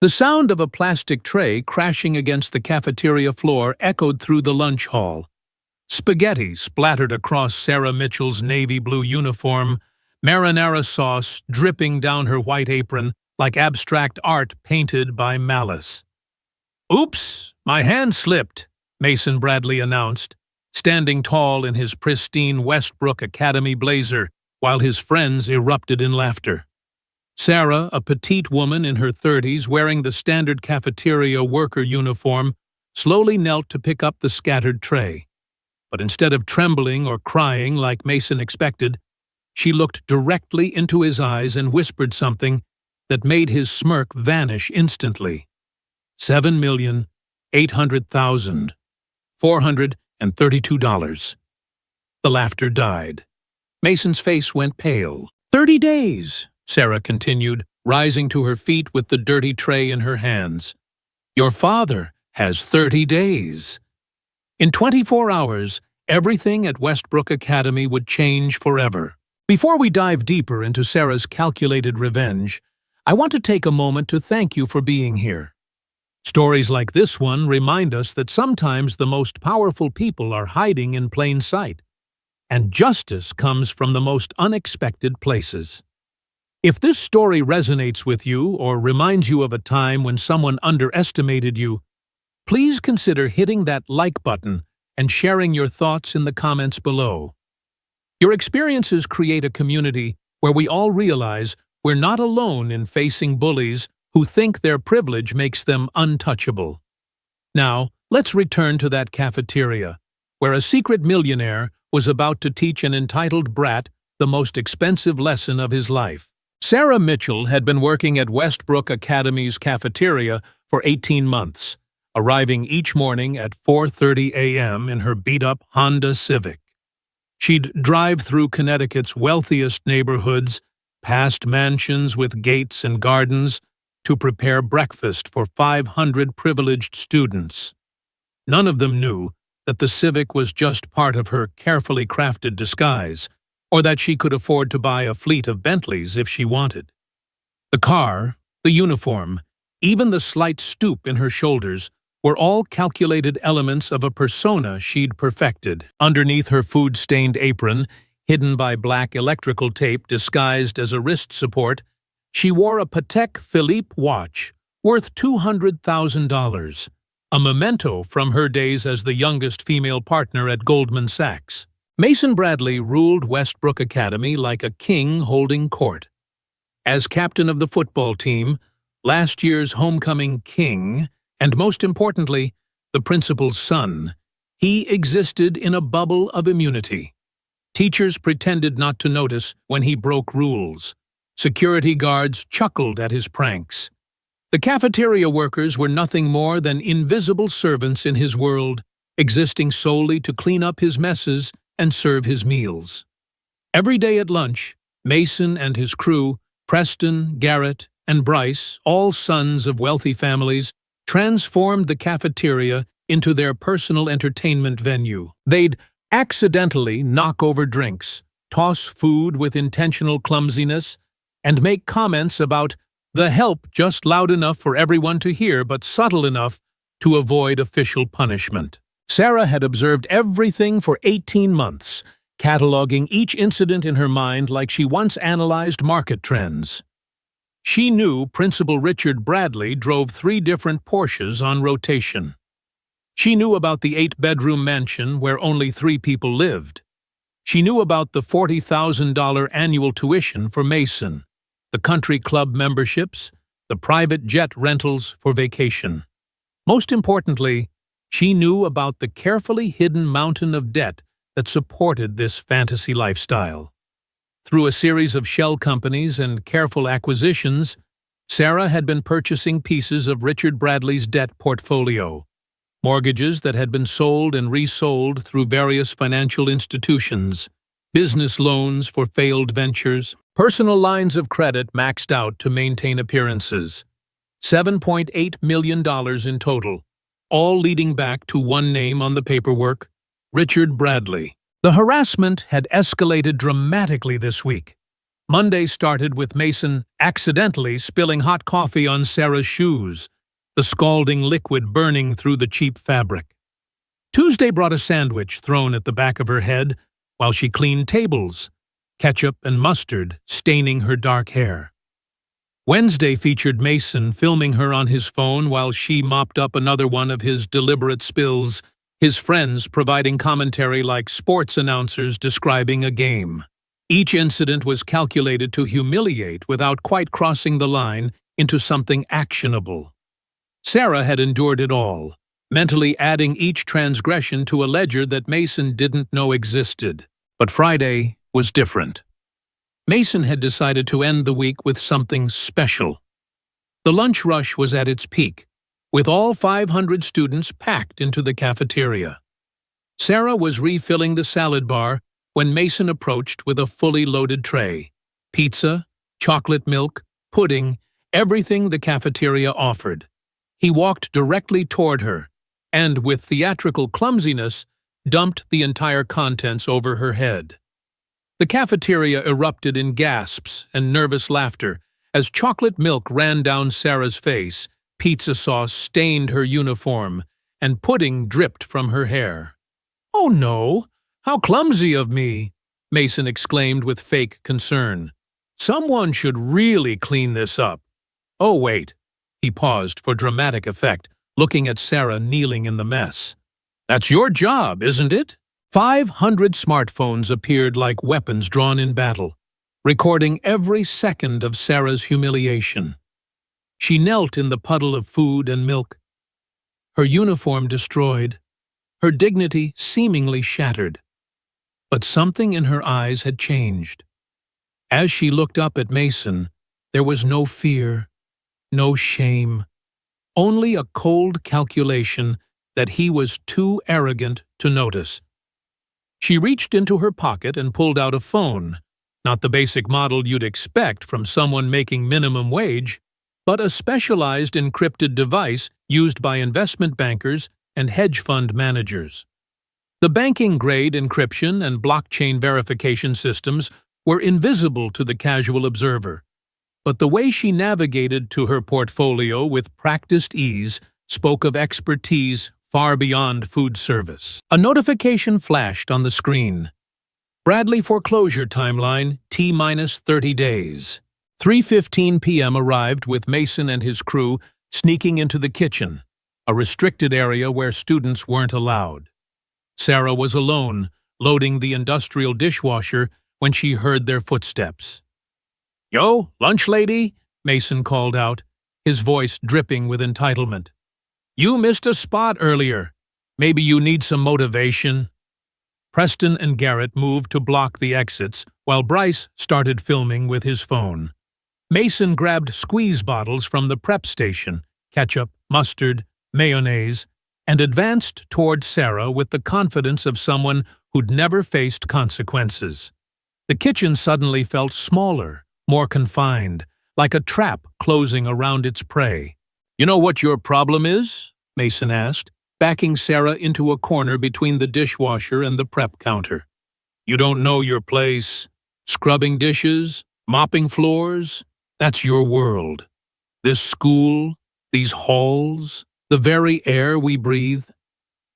The sound of a plastic tray crashing against the cafeteria floor echoed through the lunch hall. Spaghetti splattered across Sarah Mitchell's navy blue uniform, marinara sauce dripping down her white apron like abstract art painted by malice. "Oops, my hand slipped," Mason Bradley announced, standing tall in his pristine Westbrook Academy blazer while his friends erupted in laughter. Sarah, a petite woman in her 30s wearing the standard cafeteria worker uniform, slowly knelt to pick up the scattered tray. But instead of trembling or crying like Mason expected, she looked directly into his eyes and whispered something that made his smirk vanish instantly. $7,800,432. The laughter died. Mason's face went pale. 30 days, Sarah continued, rising to her feet with the dirty tray in her hands. Your father has 30 days. In 24 hours, everything at Westbrook Academy would change forever. Before we dive deeper into Sarah's calculated revenge, I want to take a moment to thank you for being here. Stories like this one remind us that sometimes the most powerful people are hiding in plain sight, and justice comes from the most unexpected places. If this story resonates with you or reminds you of a time when someone underestimated you, please consider hitting that like button and sharing your thoughts in the comments below. Your experiences create a community where we all realize we're not alone in facing bullies who think their privilege makes them untouchable. Now, let's return to that cafeteria, where a secret millionaire was about to teach an entitled brat the most expensive lesson of his life. Sarah Mitchell had been working at Westbrook Academy's cafeteria for 18 months, arriving each morning at 4:30 a.m. in her beat-up Honda Civic. She'd drive through Connecticut's wealthiest neighborhoods, past mansions with gates and gardens, to prepare breakfast for 500 privileged students. None of them knew that the Civic was just part of her carefully crafted disguise, or that she could afford to buy a fleet of Bentleys if she wanted. The car, the uniform, even the slight stoop in her shoulders were all calculated elements of a persona she'd perfected. Underneath her food-stained apron, hidden by black electrical tape disguised as a wrist support, she wore a Patek Philippe watch worth $200,000, a memento from her days as the youngest female partner at Goldman Sachs. Mason Bradley ruled Westbrook Academy like a king holding court. As captain of the football team, last year's homecoming king, and most importantly, the principal's son, he existed in a bubble of immunity. Teachers pretended not to notice when he broke rules. Security guards chuckled at his pranks. The cafeteria workers were nothing more than invisible servants in his world, existing solely to clean up his messes and serve his meals. Every day at lunch, Mason and his crew, Preston, Garrett, and Bryce, all sons of wealthy families, transformed the cafeteria into their personal entertainment venue. They'd accidentally knock over drinks, toss food with intentional clumsiness, and make comments about the help just loud enough for everyone to hear but subtle enough to avoid official punishment. Sarah had observed everything for 18 months, cataloging each incident in her mind like she once analyzed market trends. She knew Principal Richard Bradley drove 3 different Porsches on rotation. She knew about the 8-bedroom mansion where only 3 people lived. She knew about the $40,000 annual tuition for Mason, the country club memberships, the private jet rentals for vacation. Most importantly, she knew about the carefully hidden mountain of debt that supported this fantasy lifestyle. Through a series of shell companies and careful acquisitions, Sarah had been purchasing pieces of Richard Bradley's debt portfolio, mortgages that had been sold and resold through various financial institutions, business loans for failed ventures, personal lines of credit maxed out to maintain appearances. $7.8 million in total, all leading back to one name on the paperwork, Richard Bradley. The harassment had escalated dramatically this week. Monday started with Mason accidentally spilling hot coffee on Sarah's shoes, the scalding liquid burning through the cheap fabric. Tuesday brought a sandwich thrown at the back of her head while she cleaned tables, ketchup and mustard staining her dark hair. Wednesday featured Mason filming her on his phone while she mopped up another one of his deliberate spills, his friends providing commentary like sports announcers describing a game. Each incident was calculated to humiliate without quite crossing the line into something actionable. Sarah had endured it all, mentally adding each transgression to a ledger that Mason didn't know existed. But Friday was different. Mason had decided to end the week with something special. The lunch rush was at its peak, with all 500 students packed into the cafeteria. Sarah was refilling the salad bar when Mason approached with a fully loaded tray. Pizza, chocolate milk, pudding, everything the cafeteria offered. He walked directly toward her, and with theatrical clumsiness, dumped the entire contents over her head. The cafeteria erupted in gasps and nervous laughter as chocolate milk ran down Sarah's face, pizza sauce stained her uniform, and pudding dripped from her hair. "Oh no! How clumsy of me!" Mason exclaimed with fake concern. "Someone should really clean this up." "Oh, wait." He paused for dramatic effect, looking at Sarah kneeling in the mess. "That's your job, isn't it?" 500 smartphones appeared like weapons drawn in battle, recording every second of Sarah's humiliation. She knelt in the puddle of food and milk, her uniform destroyed, her dignity seemingly shattered. But something in her eyes had changed. As she looked up at Mason, there was no fear, no shame, only a cold calculation that he was too arrogant to notice. She reached into her pocket and pulled out a phone, not the basic model you'd expect from someone making minimum wage, but a specialized encrypted device used by investment bankers and hedge fund managers. The banking-grade encryption and blockchain verification systems were invisible to the casual observer, but the way she navigated to her portfolio with practiced ease spoke of expertise far beyond food service. A notification flashed on the screen. Bradley foreclosure timeline, T-minus 30 days. 3:15 p.m. arrived with Mason and his crew sneaking into the kitchen, a restricted area where students weren't allowed. Sarah was alone, loading the industrial dishwasher when she heard their footsteps. "Yo, lunch lady," Mason called out, his voice dripping with entitlement. "You missed a spot earlier. Maybe you need some motivation." Preston and Garrett moved to block the exits while Bryce started filming with his phone. Mason grabbed squeeze bottles from the prep station, ketchup, mustard, mayonnaise, and advanced toward Sarah with the confidence of someone who'd never faced consequences. The kitchen suddenly felt smaller, more confined, like a trap closing around its prey. "You know what your problem is?" Mason asked, backing Sarah into a corner between the dishwasher and the prep counter. "You don't know your place. Scrubbing dishes, mopping floors, that's your world. This school, these halls, the very air we breathe,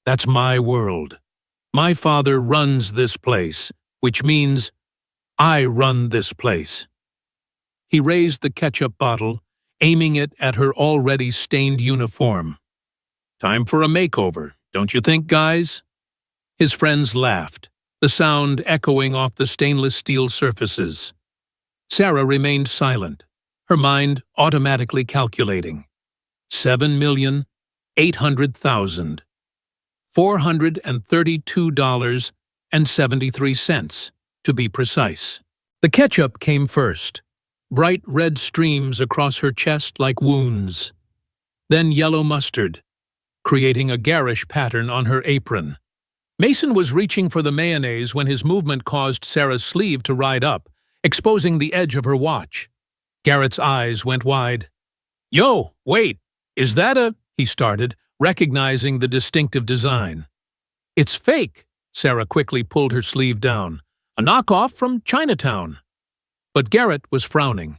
that's my world. My father runs this place, which means I run this place." He raised the ketchup bottle, aiming it at her already stained uniform. "Time for a makeover, don't you think, guys?" His friends laughed, the sound echoing off the stainless steel surfaces. Sarah remained silent, her mind automatically calculating. 7,800,000. $432.73, to be precise. The ketchup came first, bright red streams across her chest like wounds. Then yellow mustard, creating a garish pattern on her apron. Mason was reaching for the mayonnaise when his movement caused Sarah's sleeve to ride up, exposing the edge of her watch. Garrett's eyes went wide. "Yo, wait, is that a—" he started, recognizing the distinctive design. "It's fake," Sarah quickly pulled her sleeve down. "A knockoff from Chinatown." But Garrett was frowning.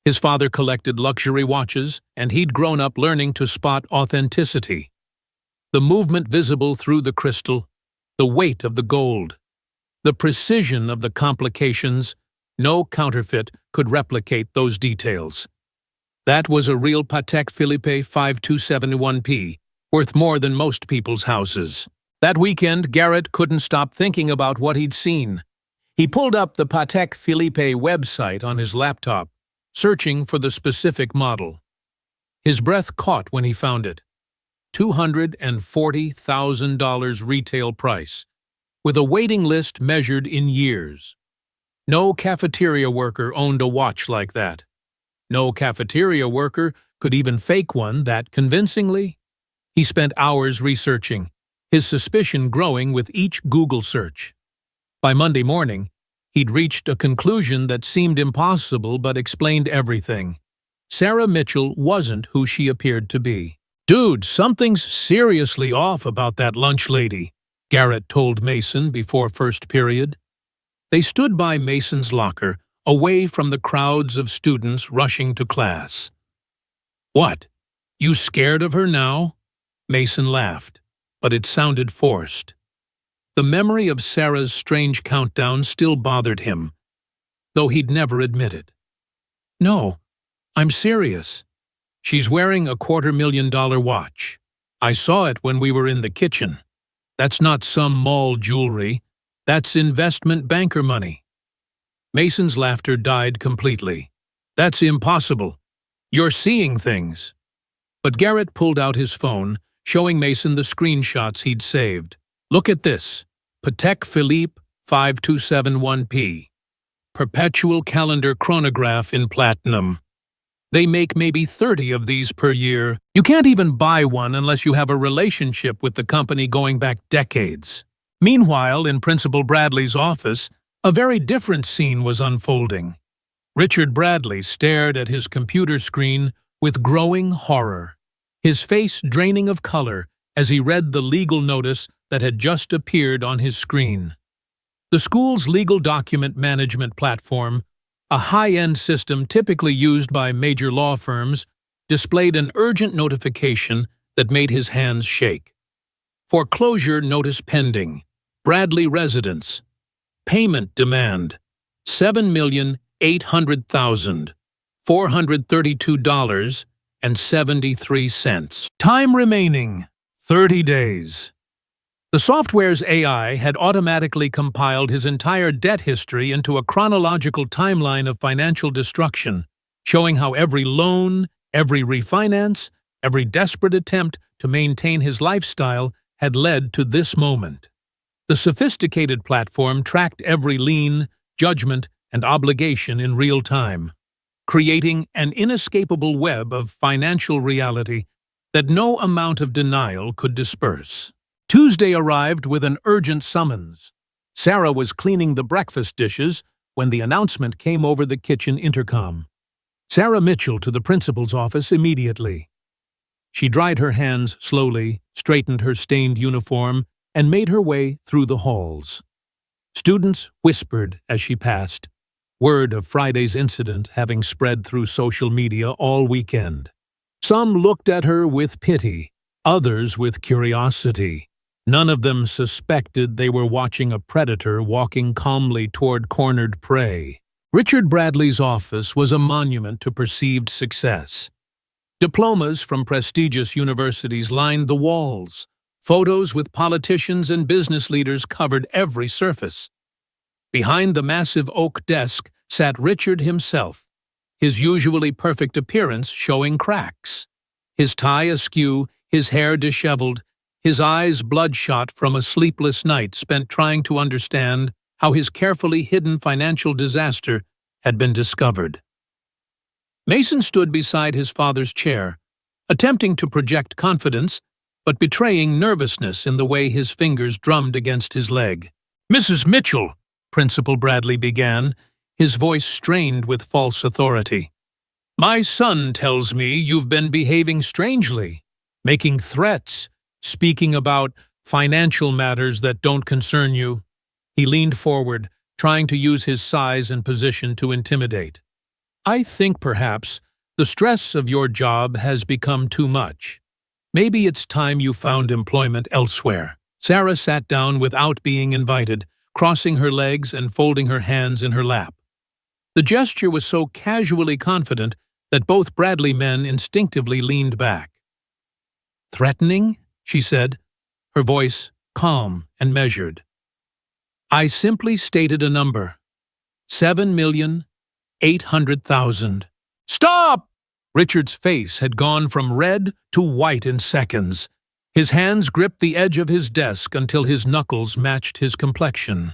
His father collected luxury watches, and he'd grown up learning to spot authenticity. The movement visible through the crystal, the weight of the gold, the precision of the complications, no counterfeit could replicate those details. That was a real Patek Philippe 5271P, worth more than most people's houses. That weekend, Garrett couldn't stop thinking about what he'd seen. He pulled up the Patek Philippe website on his laptop, searching for the specific model. His breath caught when he found it. $240,000 retail price, with a waiting list measured in years. No cafeteria worker owned a watch like that. No cafeteria worker could even fake one that convincingly. He spent hours researching, his suspicion growing with each Google search. By Monday morning, he'd reached a conclusion that seemed impossible but explained everything. Sarah Mitchell wasn't who she appeared to be. "Dude, something's seriously off about that lunch lady," Garrett told Mason before first period. They stood by Mason's locker, away from the crowds of students rushing to class. "What? You scared of her now?" Mason laughed, but it sounded forced. The memory of Sarah's strange countdown still bothered him, though he'd never admit it. "No, I'm serious. She's wearing a $250,000 watch. I saw it when we were in the kitchen. That's not some mall jewelry. That's investment banker money." Mason's laughter died completely. "That's impossible. You're seeing things." But Garrett pulled out his phone, showing Mason the screenshots he'd saved. "Look at this. Patek Philippe 5271P. Perpetual calendar chronograph in platinum. They make maybe 30 of these per year. You can't even buy one unless you have a relationship with the company going back decades." Meanwhile, in Principal Bradley's office, a very different scene was unfolding. Richard Bradley stared at his computer screen with growing horror, his face draining of color as he read the legal notice that had just appeared on his screen. The school's legal document management platform, a high-end system typically used by major law firms, displayed an urgent notification that made his hands shake. Foreclosure notice pending. Bradley residence. Payment demand. $7,800,432.73. Time remaining. 30 days. The software's AI had automatically compiled his entire debt history into a chronological timeline of financial destruction, showing how every loan, every refinance, every desperate attempt to maintain his lifestyle had led to this moment. The sophisticated platform tracked every lien, judgment, and obligation in real time, creating an inescapable web of financial reality that no amount of denial could disperse. Tuesday arrived with an urgent summons. Sarah was cleaning the breakfast dishes when the announcement came over the kitchen intercom. Sarah Mitchell to the principal's office immediately. She dried her hands slowly, straightened her stained uniform, and made her way through the halls. Students whispered as she passed, word of Friday's incident having spread through social media all weekend. Some looked at her with pity, others with curiosity. None of them suspected they were watching a predator walking calmly toward cornered prey. Richard Bradley's office was a monument to perceived success. Diplomas from prestigious universities lined the walls. Photos with politicians and business leaders covered every surface. Behind the massive oak desk sat Richard himself, his usually perfect appearance showing cracks. His tie askew, his hair disheveled, his eyes bloodshot from a sleepless night spent trying to understand how his carefully hidden financial disaster had been discovered. Mason stood beside his father's chair, attempting to project confidence, but betraying nervousness in the way his fingers drummed against his leg. "Mrs. Mitchell," Principal Bradley began, his voice strained with false authority. "My son tells me you've been behaving strangely, making threats, speaking about financial matters that don't concern you." He leaned forward, trying to use his size and position to intimidate. "I think perhaps the stress of your job has become too much. Maybe it's time you found employment elsewhere." Sarah sat down without being invited, crossing her legs and folding her hands in her lap. The gesture was so casually confident that both Bradley men instinctively leaned back. "Threatening?" she said, her voice calm and measured. "I simply stated a number. 7,800,000. "Stop!" Richard's face had gone from red to white in seconds. His hands gripped the edge of his desk until his knuckles matched his complexion.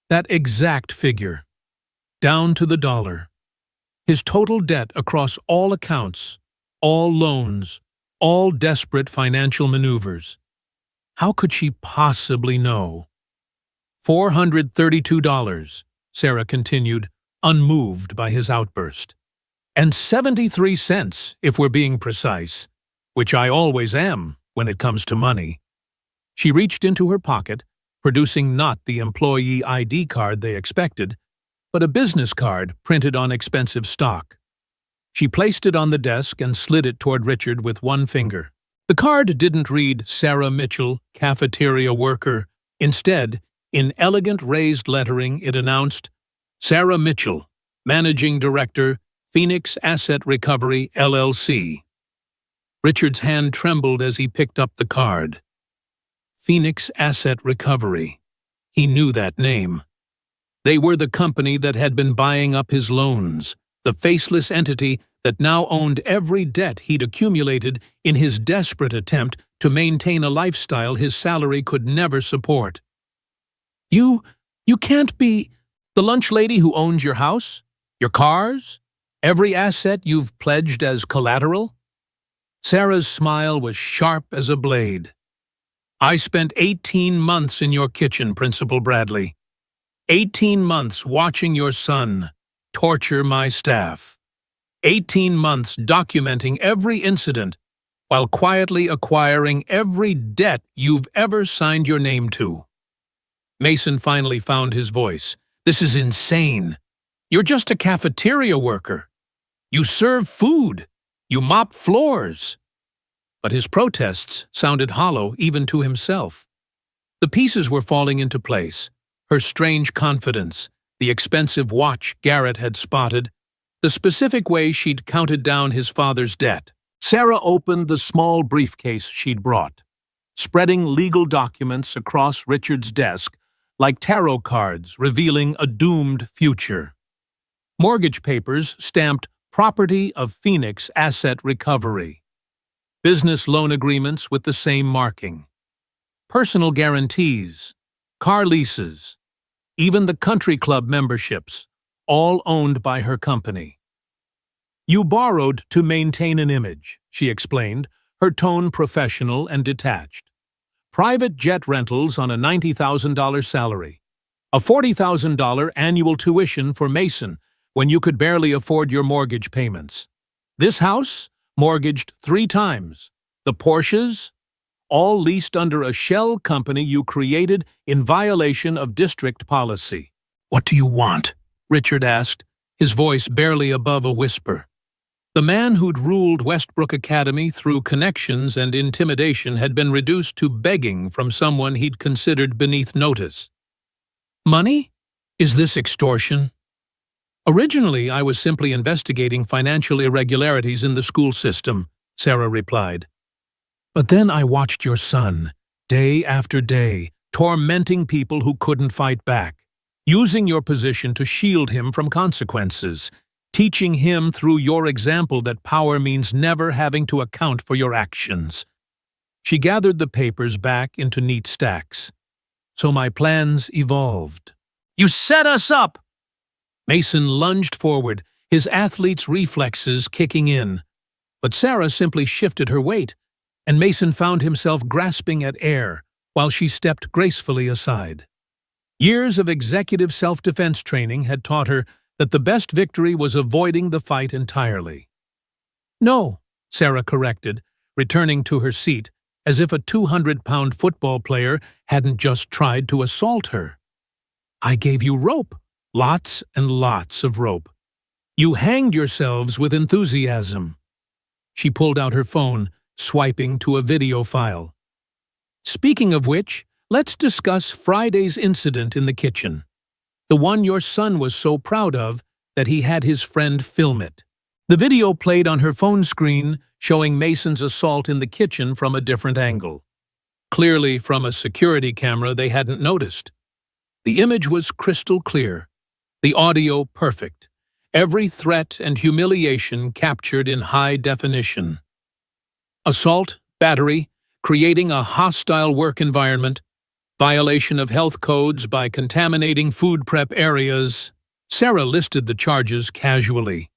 That exact figure, down to the dollar. His total debt across all accounts, all loans, all desperate financial maneuvers. How could she possibly know? $432, Sarah continued, unmoved by his outburst. And 73 cents, if we're being precise, which I always am when it comes to money. She reached into her pocket, producing not the employee ID card they expected, but a business card printed on expensive stock. She placed it on the desk and slid it toward Richard with one finger. The card didn't read Sarah Mitchell, cafeteria worker. Instead, in elegant raised lettering, it announced, Sarah Mitchell, Managing Director, Phoenix Asset Recovery, LLC. Richard's hand trembled as he picked up the card. Phoenix Asset Recovery. He knew that name. They were the company that had been buying up his loans, the faceless entity that now owned every debt he'd accumulated in his desperate attempt to maintain a lifestyle his salary could never support. You can't be the lunch lady who owns your house, your cars, every asset you've pledged as collateral? Sarah's smile was sharp as a blade. I spent 18 months in your kitchen, Principal Bradley. 18 months watching your son torture my staff. 18 months documenting every incident while quietly acquiring every debt you've ever signed your name to. Mason finally found his voice. This is insane. You're just a cafeteria worker. You serve food. You mop floors. But his protests sounded hollow even to himself. The pieces were falling into place. Her strange confidence, the expensive watch Garrett had spotted, the specific way she'd counted down his father's debt. Sarah opened the small briefcase she'd brought, spreading legal documents across Richard's desk like tarot cards revealing a doomed future. Mortgage papers stamped Property of Phoenix Asset Recovery. Business loan agreements with the same marking. Personal guarantees, car leases, even the country club memberships, all owned by her company. You borrowed to maintain an image, she explained, her tone professional and detached. Private jet rentals on a $90,000 salary. A $40,000 annual tuition for Mason when you could barely afford your mortgage payments. This house, mortgaged 3 times. The Porsches, all leased under a shell company you created in violation of district policy. What do you want? Richard asked, his voice barely above a whisper. The man who'd ruled Westbrook Academy through connections and intimidation had been reduced to begging from someone he'd considered beneath notice. Money? Is this extortion? Originally, I was simply investigating financial irregularities in the school system, Sarah replied. But then I watched your son, day after day, tormenting people who couldn't fight back, using your position to shield him from consequences, teaching him through your example that power means never having to account for your actions. She gathered the papers back into neat stacks. So my plans evolved. You set us up! Mason lunged forward, his athlete's reflexes kicking in. But Sarah simply shifted her weight, and Mason found himself grasping at air while she stepped gracefully aside. Years of executive self-defense training had taught her that the best victory was avoiding the fight entirely. No, Sarah corrected, returning to her seat as if a 200-pound football player hadn't just tried to assault her. I gave you rope. Lots and lots of rope. You hanged yourselves with enthusiasm. She pulled out her phone, swiping to a video file. Speaking of which, let's discuss Friday's incident in the kitchen. The one your son was so proud of that he had his friend film it. The video played on her phone screen, showing Mason's assault in the kitchen from a different angle. Clearly from a security camera they hadn't noticed. The image was crystal clear, the audio perfect, every threat and humiliation captured in high definition. Assault, battery, creating a hostile work environment, violation of health codes by contaminating food prep areas. Sarah listed the charges casually.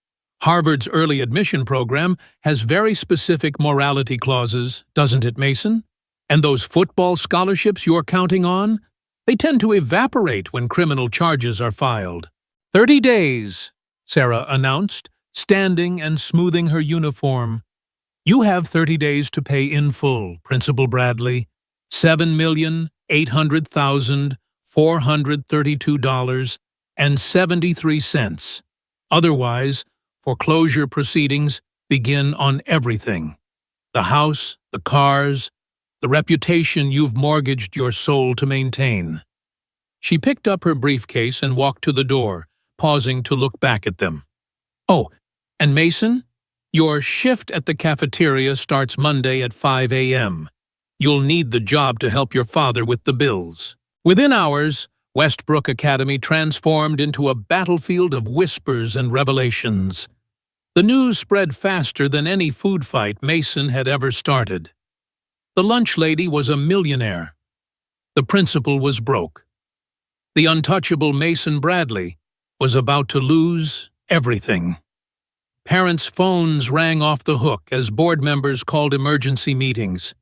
Harvard's early admission program has very specific morality clauses, doesn't it, Mason? And those football scholarships you're counting on? They tend to evaporate when criminal charges are filed. 30 days, Sarah announced, standing and smoothing her uniform. You have 30 days to pay in full, Principal Bradley. $7,800,432.73. Otherwise, foreclosure proceedings begin on everything. The house, the cars, the reputation you've mortgaged your soul to maintain. She picked up her briefcase and walked to the door, pausing to look back at them. Oh, and Mason, your shift at the cafeteria starts Monday at 5 a.m. You'll need the job to help your father with the bills. Within hours, Westbrook Academy transformed into a battlefield of whispers and revelations. The news spread faster than any food fight Mason had ever started. The lunch lady was a millionaire. The principal was broke. The untouchable Mason Bradley was about to lose everything. Parents' phones rang off the hook as board members called emergency meetings.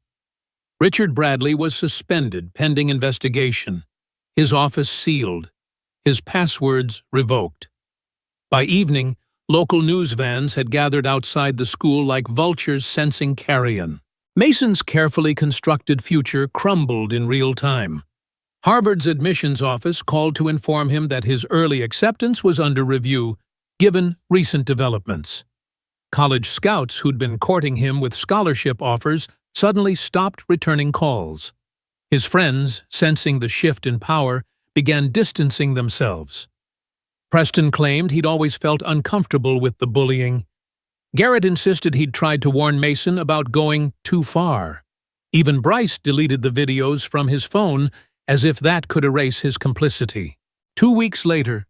Richard Bradley was suspended pending investigation, his office sealed, his passwords revoked. By evening, local news vans had gathered outside the school like vultures sensing carrion. Mason's carefully constructed future crumbled in real time. Harvard's admissions office called to inform him that his early acceptance was under review, given recent developments. College scouts who'd been courting him with scholarship offers suddenly stopped returning calls. His friends, sensing the shift in power, began distancing themselves. Preston claimed he'd always felt uncomfortable with the bullying. Garrett insisted he'd tried to warn Mason about going too far. Even Bryce deleted the videos from his phone as if that could erase his complicity. 2 weeks later,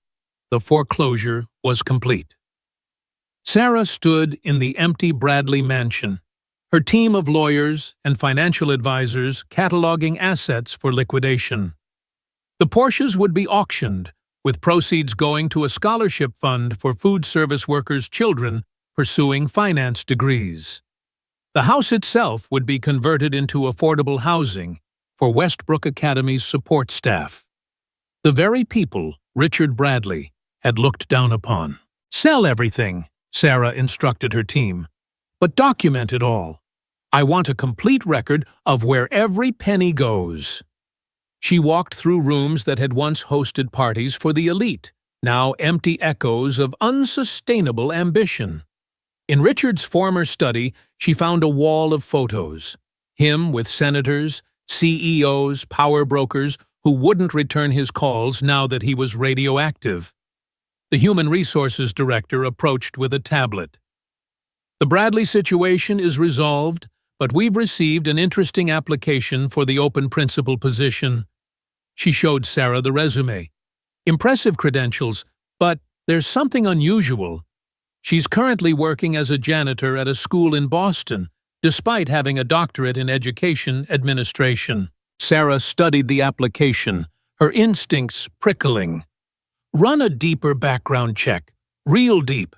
the foreclosure was complete. Sarah stood in the empty Bradley mansion, her team of lawyers and financial advisors cataloging assets for liquidation. The Porsches would be auctioned, with proceeds going to a scholarship fund for food service workers' children pursuing finance degrees. The house itself would be converted into affordable housing for Westbrook Academy's support staff. The very people Richard Bradley had looked down upon. Sell everything, Sarah instructed her team, but document it all. I want a complete record of where every penny goes. She walked through rooms that had once hosted parties for the elite, now empty echoes of unsustainable ambition. In Richard's former study, she found a wall of photos, him with senators, CEOs, power brokers who wouldn't return his calls now that he was radioactive. The human resources director approached with a tablet. The Bradley situation is resolved, but we've received an interesting application for the open principal position. She showed Sarah the resume. Impressive credentials, but there's something unusual. She's currently working as a janitor at a school in Boston, despite having a doctorate in education administration. Sarah studied the application, her instincts prickling. Run a deeper background check, real deep.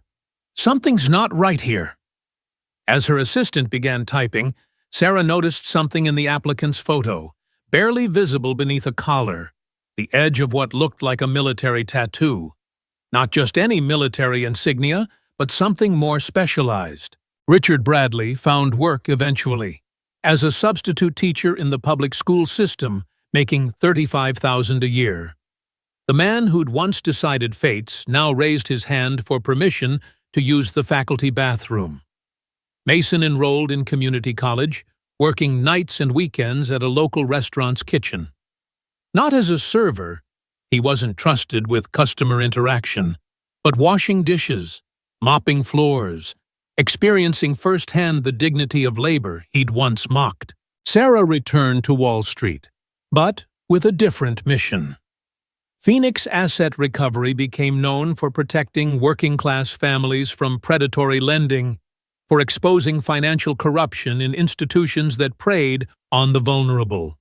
Something's not right here. As her assistant began typing, Sarah noticed something in the applicant's photo, barely visible beneath a collar, the edge of what looked like a military tattoo. Not just any military insignia, but something more specialized. Richard Bradley found work eventually, as a substitute teacher in the public school system, making $35,000 a year. The man who'd once decided fates now raised his hand for permission to use the faculty bathroom. Mason enrolled in community college, working nights and weekends at a local restaurant's kitchen. Not as a server, he wasn't trusted with customer interaction, but washing dishes, mopping floors, experiencing firsthand the dignity of labor he'd once mocked. Sarah returned to Wall Street, but with a different mission. Phoenix Asset Recovery became known for protecting working-class families from predatory lending, for exposing financial corruption in institutions that preyed on the vulnerable.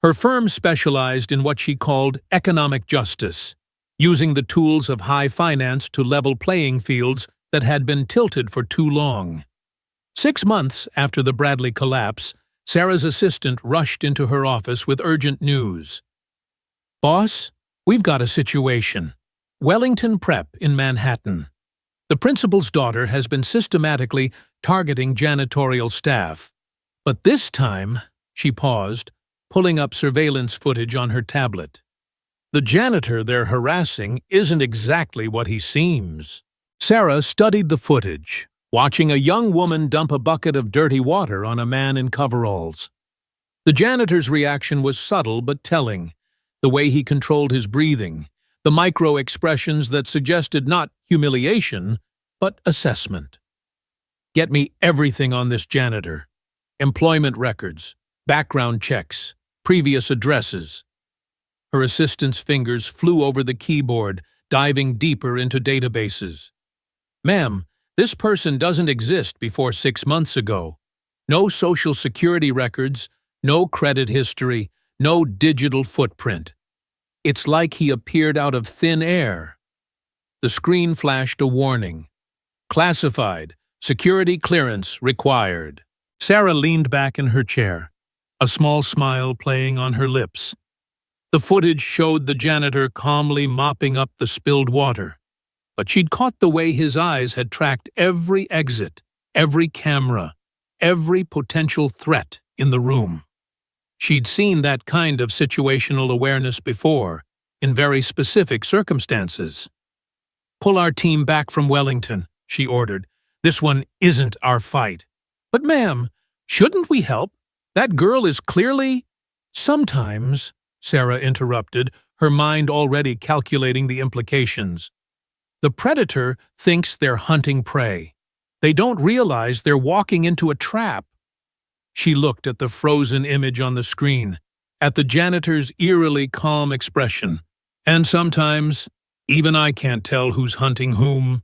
Her firm specialized in what she called economic justice, using the tools of high finance to level playing fields that had been tilted for too long. 6 months after the Bradley collapse, Sarah's assistant rushed into her office with urgent news. "Boss, we've got a situation. Wellington Prep in Manhattan. The principal's daughter has been systematically targeting janitorial staff. But this time," she paused, pulling up surveillance footage on her tablet. "The janitor they're harassing isn't exactly what he seems." Sarah studied the footage, watching a young woman dump a bucket of dirty water on a man in coveralls. The janitor's reaction was subtle but telling, the way he controlled his breathing, the micro-expressions that suggested not humiliation, but assessment. "Get me everything on this janitor. Employment records, background checks, previous addresses." Her assistant's fingers flew over the keyboard, diving deeper into databases. "Ma'am, this person doesn't exist before 6 months ago. No social security records, no credit history, no digital footprint. It's like he appeared out of thin air." The screen flashed a warning. "Classified. Security clearance required." Sarah leaned back in her chair, a small smile playing on her lips. The footage showed the janitor calmly mopping up the spilled water, but she'd caught the way his eyes had tracked every exit, every camera, every potential threat in the room. She'd seen that kind of situational awareness before, in very specific circumstances. "Pull our team back from Wellington," she ordered. "This one isn't our fight." "But ma'am, shouldn't we help? That girl is clearly—" "Sometimes," Sarah interrupted, her mind already calculating the implications. "The predator thinks they're hunting prey. They don't realize they're walking into a trap." She looked at the frozen image on the screen, at the janitor's eerily calm expression. "And sometimes, even I can't tell who's hunting whom."